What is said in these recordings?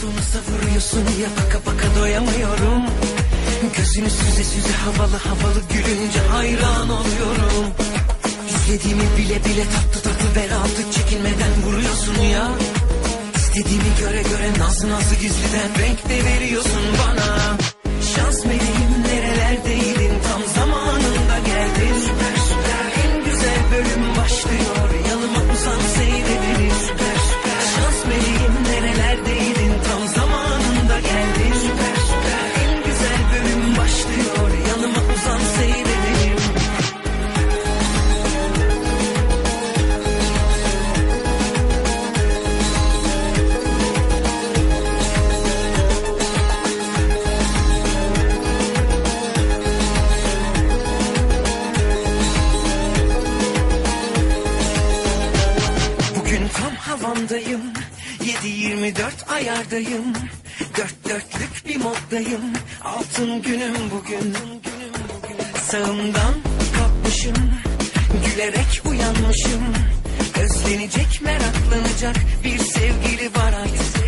sonu savuruyorsun ya, baka baka doyamıyorum. Gözünü süze süze havalı havalı gülünce hayran oluyorum. İstediğimi bile bile tatlı tatlı bel altı çekinmeden vuruyorsun ya. İstediğimi göre göre nazlı nazlı gizliden renk de veriyorsun bana. Şans meleğim nerelerdeydin, tam zamanında geldin. Süper süper, en güzel bölüm başlıyor, yanıma uzan seyredelim. Süper süper, şans meleğim nerelerdeydin, tam zamanında geldin. Süper süper, en güzel bölüm başlıyor, yanıma uzan seyredelim. Havamdayım, 7/24 ayardayım. Dört dörtlük bir moddayım, altın günüm bugün. Sağımdan kalkmışım, gülerek uyanmışım. Özlenecek, meraklanacak bir sevgili var artık.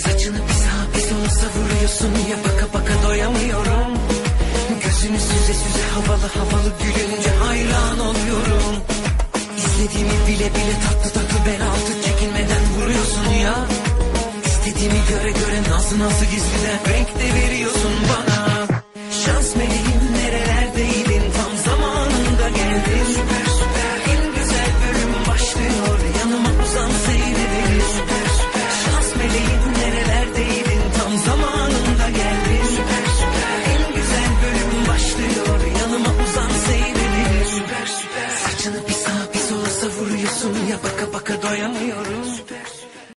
Saçını bir sağa bir sola savuruyorsun ya, baka baka doyamıyorum. Gözünü süze süze havalı havalı gülünce hayran oluyorum. İstediğimi bile bile tatlı tatlı bel altı çekinmeden vuruyorsun ya. İstediğimi göre göre nazlı nazlı gizliden renk de veriyorsun bana. Şans meleğim